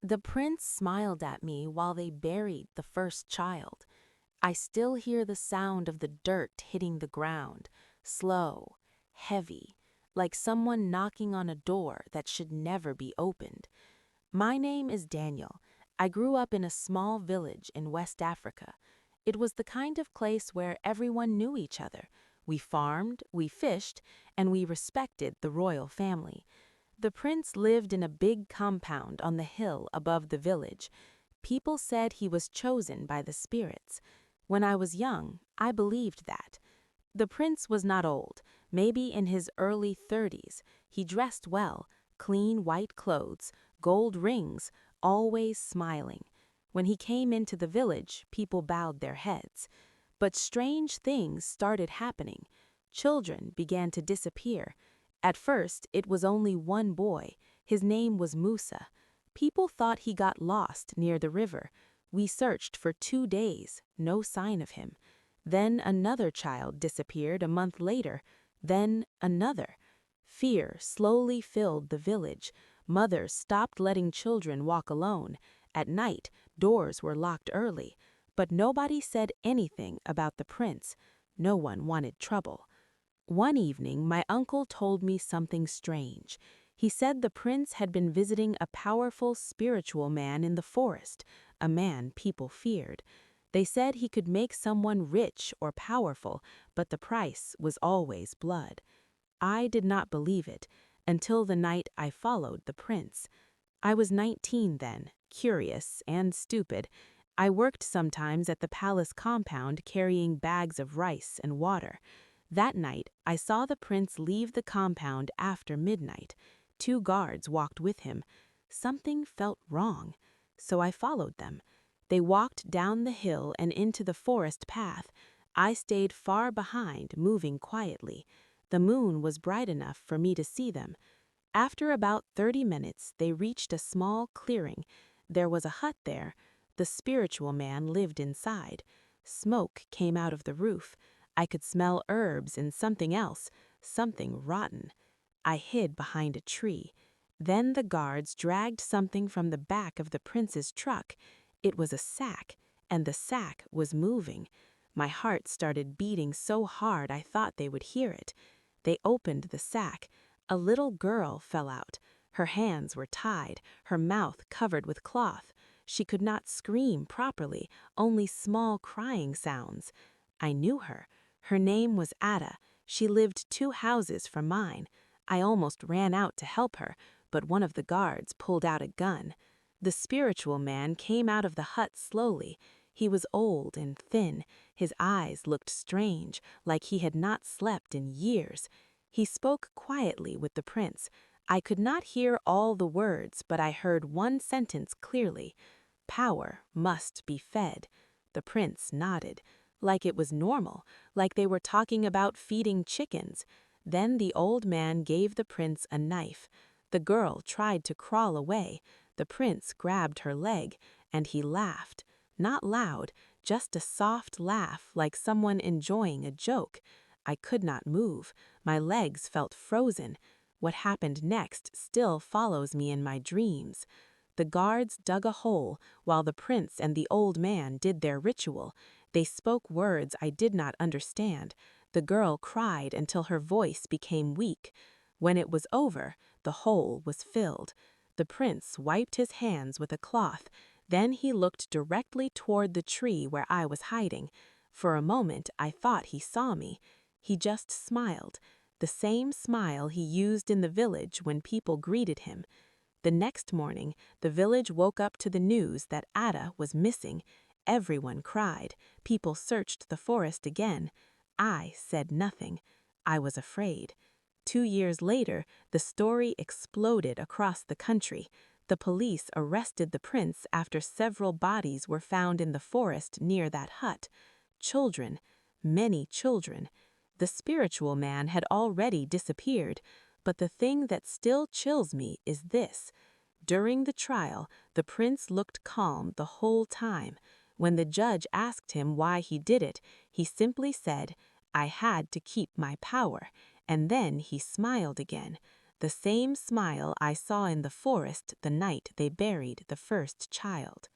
The prince smiled at me while they buried the first child. I still hear the sound of the dirt hitting the ground, slow, heavy, like someone knocking on a door that should never be opened. My name is Daniel. I grew up in a small village in West Africa. It was the kind of place where everyone knew each other. We farmed, we fished, and we respected the royal family. The prince lived in a big compound on the hill above the village. People said he was chosen by the spirits. When I was young, I believed that. The prince was not old, maybe in his early 30s. He dressed well, clean white clothes, gold rings, always smiling. When he came into the village, people bowed their heads. But strange things started happening. Children began to disappear. At first, it was only one boy. His name was Musa. People thought he got lost near the river. We searched for 2 days, no sign of him. Then another child disappeared a month later. Then another. Fear slowly filled the village. Mothers stopped letting children walk alone. At night, doors were locked early. But nobody said anything about the prince. No one wanted trouble. One evening, my uncle told me something strange. He said the prince had been visiting a powerful spiritual man in the forest, a man people feared. They said he could make someone rich or powerful, but the price was always blood. I did not believe it until the night I followed the prince. I was 19 then, curious and stupid. I worked sometimes at the palace compound carrying bags of rice and water. That night, I saw the prince leave the compound after midnight. 2 guards walked with him. Something felt wrong, so I followed them. They walked down the hill and into the forest path. I stayed far behind, moving quietly. The moon was bright enough for me to see them. After about 30 minutes, they reached a small clearing. There was a hut there. The spiritual man lived inside. Smoke came out of the roof. I could smell herbs and something else, something rotten. I hid behind a tree. Then the guards dragged something from the back of the prince's truck. It was a sack, and the sack was moving. My heart started beating so hard I thought they would hear it. They opened the sack. A little girl fell out. Her hands were tied, her mouth covered with cloth. She could not scream properly, only small crying sounds. I knew her. Her name was Ada. She lived 2 houses from mine. I almost ran out to help her, but one of the guards pulled out a gun. The spiritual man came out of the hut slowly. He was old and thin. His eyes looked strange, like he had not slept in years. He spoke quietly with the prince. I could not hear all the words, but I heard one sentence clearly. Power must be fed. The prince nodded, like it was normal, like they were talking about feeding chickens. Then the old man gave the prince a knife. The girl tried to crawl away. The prince grabbed her leg, and he laughed. Not loud, just a soft laugh like someone enjoying a joke. I could not move. My legs felt frozen. What happened next still follows me in my dreams. The guards dug a hole while the prince and the old man did their ritual. They spoke words I did not understand. The girl cried until her voice became weak. When it was over, the hole was filled. The prince wiped his hands with a cloth. Then he looked directly toward the tree where I was hiding. For a moment, I thought he saw me. He just smiled, the same smile he used in the village when people greeted him. The next morning, the village woke up to the news that Ada was missing. Everyone cried. People searched the forest again. I said nothing. I was afraid. 2 years later, the story exploded across the country. The police arrested the prince after several bodies were found in the forest near that hut. Children, many children. The spiritual man had already disappeared, but the thing that still chills me is this. During the trial, the prince looked calm the whole time. When the judge asked him why he did it, he simply said, "I had to keep my power," and then he smiled again. the same smile I saw in the forest the night they buried the first child.